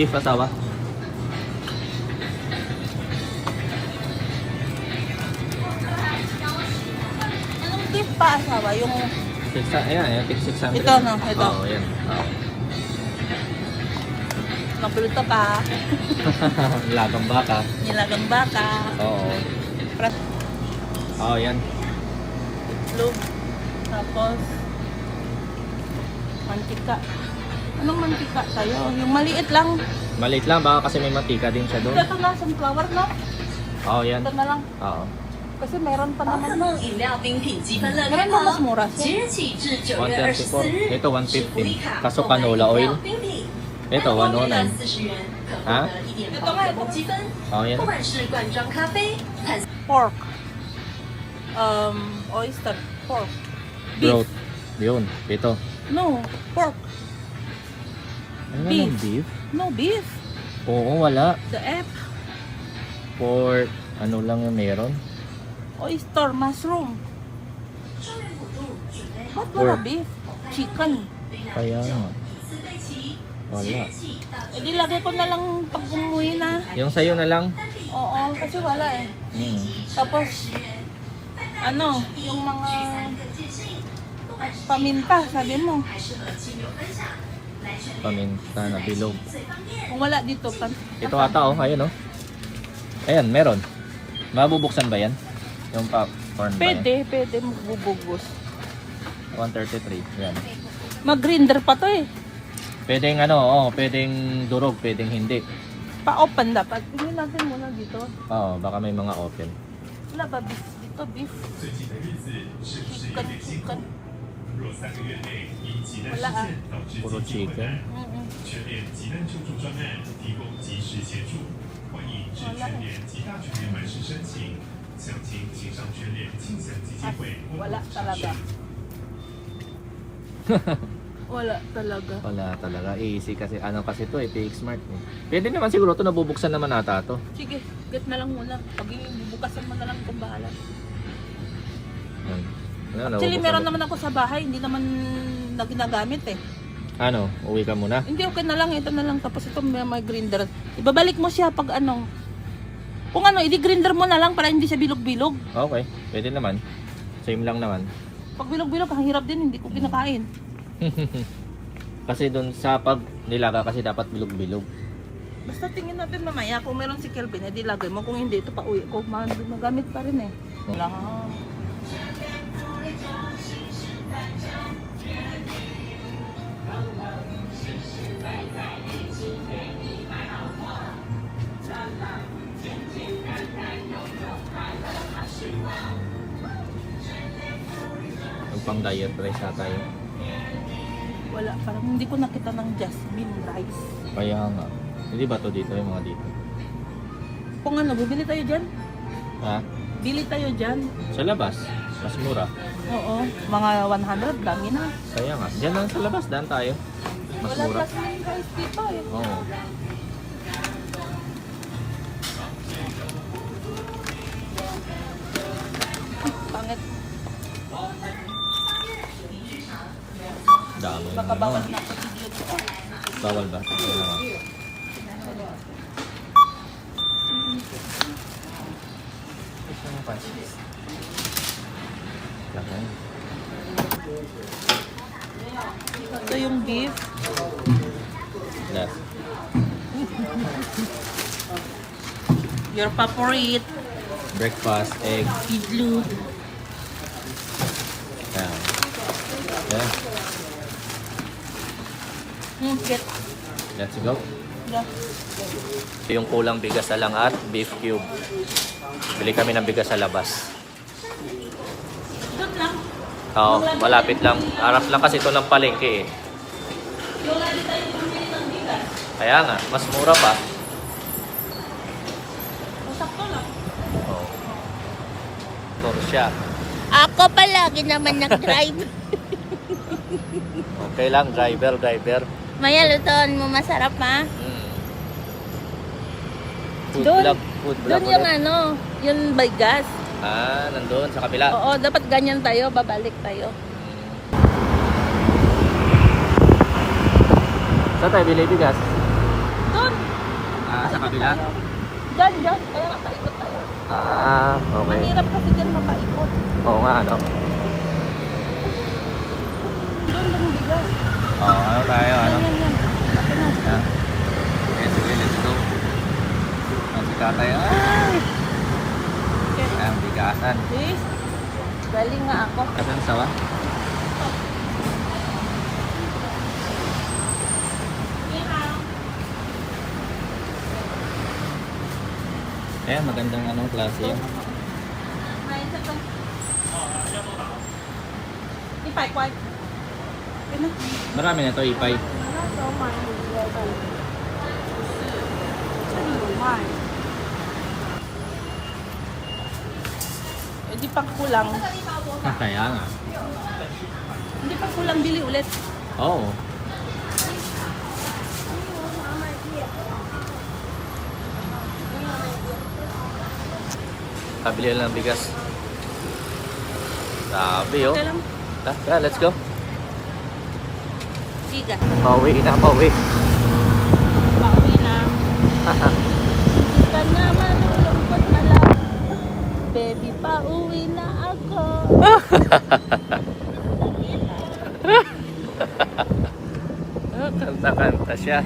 Beef asawa. Anong beef pa asawa? Yung... Ayan, 600. Ito, no? Ito. Oo, yan. Oo. Mapuluto ka. Lagang baka. Nilagang baka. Oo. Pras- Oo, yan. itlog. Tapos... mantika. Anong mantika tayo? Yung maliit lang. Maliit lang, baka kasi may mantika din siya doon. Ito na, sunflower, no? Oo, yan. Ito na lang. Oo. Kasi meron pa 宝可 naman. 梦饮料冰品积分乐 Meron 开 pa mas 跑， mura 即 siya. 日起至9月24 134. 日， Ito, 是福利 150. 卡 Kaso 购买饮 canola 料 oil. 冰品， Ito, 109 109. 40元可获 啊 得1点宝可梦积分。 Oo, yan. 不管是罐装咖啡、碳 Pork. Oyster. Pork. Beef. Broth. Yun, ito. No, pork. Ano Beef. ng beef? No, beef. Oo, wala. The F. Pork, ano lang yung meron? Oyster, mushroom. 双元补助准备好 Ba't wala Pork. beef? Chicken. Kaya nga. 四倍齐， Wala. 起到 E di lagay ko na lang pag umuwi na. Yung sa'yo na lang. Oo, kasi wala eh. Tapos, ano, yung mga paminta, sabi mo. Paminta na bilog. Kung wala dito, Ito ata oh, ayun oh. Ayan, meron. Mabubuksan ba yan? Yung popcorn ba yan? pwede magbubugos. 133. Yan. Mag-grinder pa to eh. Pwedeng ano, pwedeng durog, pwedeng hindi. Pa-open dapat. Tingnan natin muna dito. Oo, baka may mga open. Wala ba beef? Dito beef. Chicken. Wala ah. Puro chicken. Mm-mm. 全联急难救助专案提供及时协助，欢迎至全联及大全联门市申请，详情请上全联庆享基金会官 Wala 网查 talaga. 询。 Wala talaga. Wala talaga. Easy kasi. Ano kasi to PX Smart. Eh. Pwede naman siguro to nabubuksan naman ata to. Sige, get na lang muna. Pag bubukasan mo na lang kung bahala. Yan. Ano, Actually, nabubuksan meron na- naman ako sa bahay. Hindi naman na ginagamit eh. Ano, uwi ka muna? Hindi, okay na lang. Ito na lang. Tapos ito may grinder. Ibabalik mo siya pag ano. Kung ano, i-grinder mo na lang para hindi siya bilog-bilog. Okay, pwede naman. Same lang naman. Pag bilog-bilog, ang hirap din. Hindi ko kinakain. Kasi doon sa pag nilaga kasi dapat bilog-bilog. Basta tingin natin mamaya. Kung meron si Kelvin, edi lagay mo. Kung hindi, ito pa uwi ko. Magamit pa rin eh. Wala. Yung pang diet rice ata yun. Wala. Parang hindi ko nakita ng jasmine rice. Kaya nga. Hindi ba to dito yung mga dito? Kung ano, bibili tayo dyan? Ha? Bili tayo dyan. Sa labas. Mas mura. Oo. Mga 100, dami na. Kaya nga. Diyan lang sa labas. Daan tayo. Mas Wala mura. jasmine rice dito eh. Oo. Pangit. Dami. Baka bawal na ako video ko. Bawal ba? Kaya nga. Laki. Ito yung beef. Last. Your favorite. Breakfast, egg. Idlu. Ayan. Yeah. Get. Let's go. Yeah. Yung kulang bigas na lang at beef cube. Bili kami ng bigas sa labas. Doon lang. Oo, malapit lang. Harap lang kasi ito ng palengke eh. Yung lagi tayo bumili ng bigas. Kaya nga, mas mura pa. Masakto lang. Oo. Toro siya. Ako palagi naman nag-drive. Okay lang, driver. Maya, lutoan mo masarap ha. Food Doon. vlog, food vlog Doon yung ulit. ano, yung by gas. Ah, nandun sa kabila. Oo, dapat ganyan tayo, babalik tayo. Saan tayo bili bigas? Doon, kabila? Diyan, diyan. Kaya makaikot tayo. Ah, okay. Mahirap kasi dyan makaikot. Oo nga, ano? Doon lang bigas. Oo, ano tayo, ano? Yan, yan, yan. Akin na. Yeah. Okay, sige, let's go. Ang si tatay, ay! Okay. Ay, ang bigasan. Please. Galing nga ako. Kasan sawa? Ayan, magandang anong klase yun. Ipay, kway. Okay na. Marami na to, ipay. Eh, di pa kulang. Ah, kaya nga. Hindi pa kulang, bili ulit. Oo. Kabili lang ng bigas. Sabi, oh. Okay lang. Tara, let's go. Siga. Pauwi na, pauwi. Pauwi na. Hindi ka na malulungkot na lang. Baby, pauwi na ako. Kanta-kanta siya.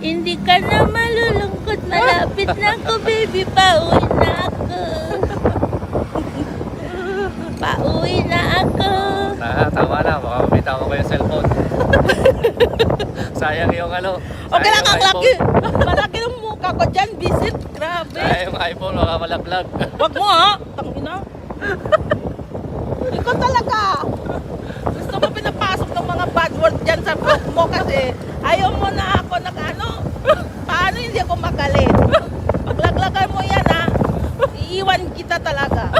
Hindi ka na malulungkot. Malapit na ako, baby. Pauwi na ako. Pauwi na ako. Tama na, baka mabitaw ko yung cellphone. Sayang yung ano. Okay lang, sayang ang yung laki. Malaki ng mukha ko dyan. Visit. Grabe. Sayang yung iPhone, baka malaglag. Wag mo ha. Tangina. Ikaw talaga. Gusto mo pinapasok ng mga bad word dyan sa book mo kasi ayaw mo na ako ano. Paano hindi ako magalit? Paglaglagan mo yan ha. Iiwan kita talaga.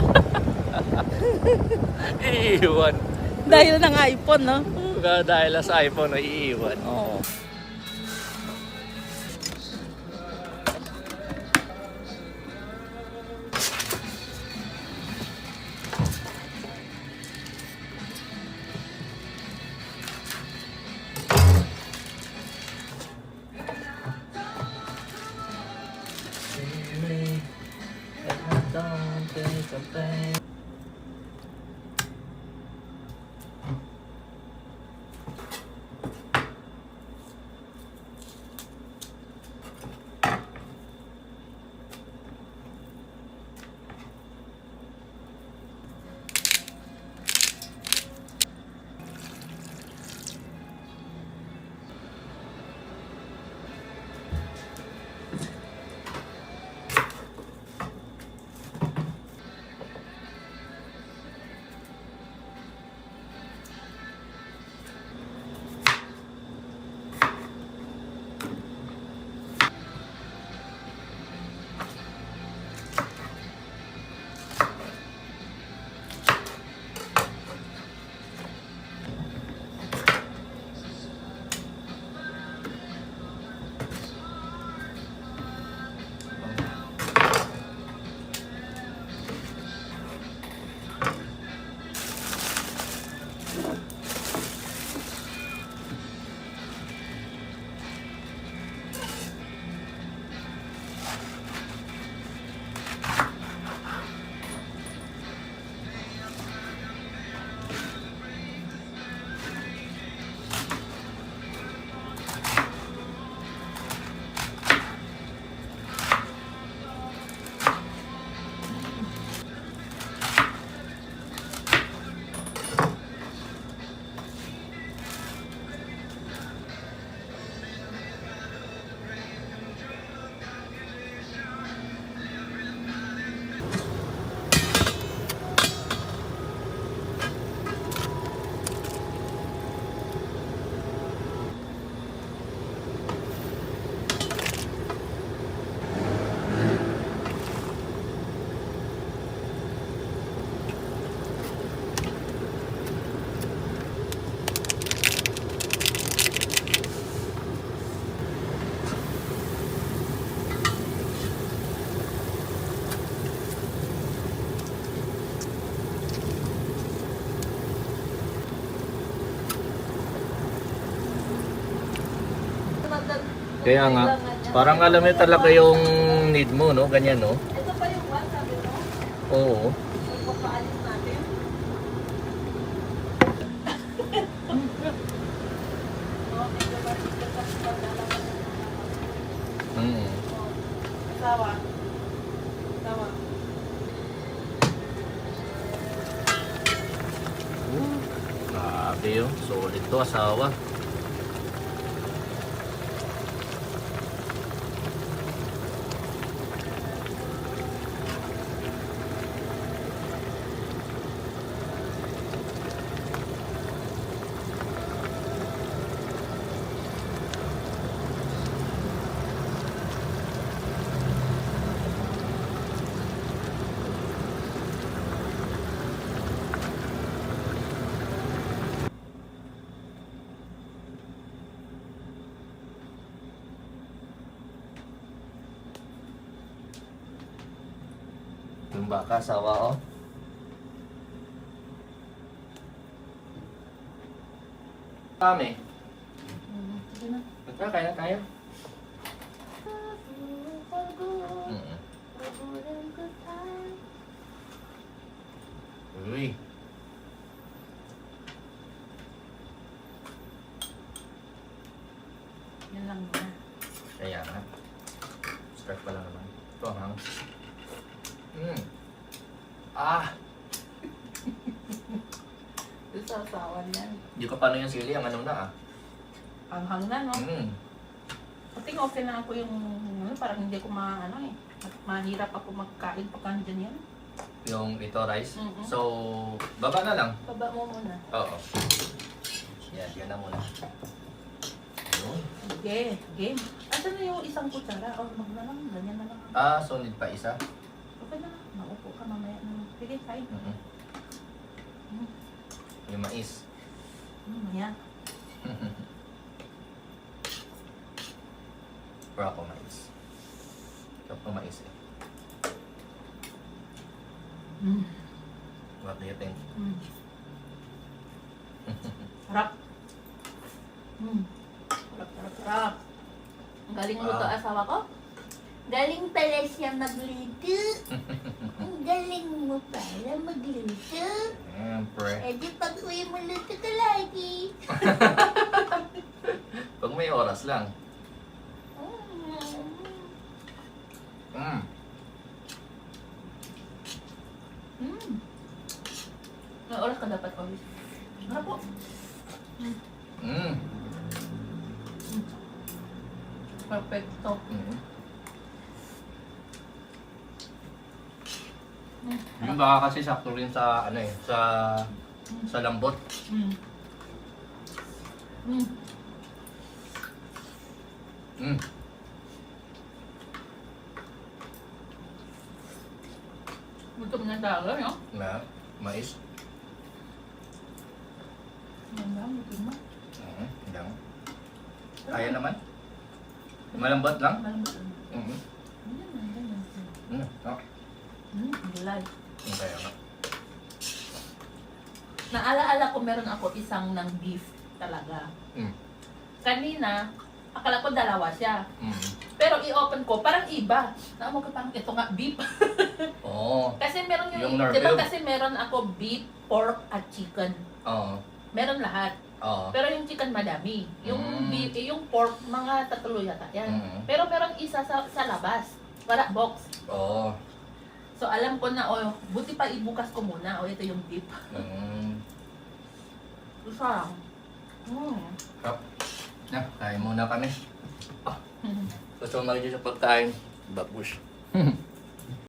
Iiwan. Dahil ng iPhone, no? Dahil sa iPhone, iiwan. Oo. Kaya nga, Parang alam mo talaga yung need mo, no? Ganyan, no? Ito pa yung one, sabi mo? Oo. Magpapaalis natin. Oh, medyo matigas kasi pagdalaman ng Mm. asawa. Asawa. Grabe yun. Solid to, asawa. Yung baka, asawa, oh. Kami. Sige na. Kaya na tayo. Mm. Uy. Yan lang muna. Kaya na. Start pa lang naman. Ito ang hang. Ah! Ito sa asawa niyan. Hindi ko paano yung sili, ang ano na ah. Ang hangnan, no? Mm. Pati okay na ako yung, parang hindi ko mahirap ako magkain pag andyan yan. Yung ito rice. Mhm. So, baba na lang. Baba mo muna. Oo. Yan na muna. Ayun. Okay, game. Asan na yung isang kutsara? Oh, mag na lang, ganyan na lang. Ah, so need pa isa. Okay na, maupo ka mamaya na. Sige, kain. Mhm. Yung mais. Mamaya. Pero ako mais. Sarap ng mais eh. What do you think? Harap. Harap. Ang galing mo to Ah. asawa ko? Galing pala siya magluto. Ang galing mo pala magluto. Siyempre. Eh di pag-uwi mo luto ka lagi. Pag may oras lang. Mm. May oras ka dapat always. Harap po. Mm. Perfecto. Mm. Yung baka kasi sakto rin sa ano eh, sa lambot. Mm. Gutom na talaga, no? Na mais. Yan lang, gutom na. Lang. Kaya naman. Malambot lang. Malambot lang. Mhm. Ganyan lang, ganyan. Oh. Gulay. Kaya nga. Naalaala ko meron ako isang ng beef talaga. Mm. Kanina, akala ko dalawa siya. Mm. Pero i-open ko, parang iba. Naamo ko parang ito nga, beef. Oo. Kasi meron Yung yung, nerve di ba yun. kasi meron ako beef, pork, at chicken. Oo. Meron lahat. Oo. Pero yung chicken madami. Yung beef, yung pork, mga tatlo yata yan. Mm. Pero meron isa sa labas. Wala, box. Oo. So alam ko na, oh, buti pa ibukas ko muna. Oh, ito yung beef. Mm. Sarang. Sarap. Na, kain muna kami. Gusto mo mag sa pagkain. Babush.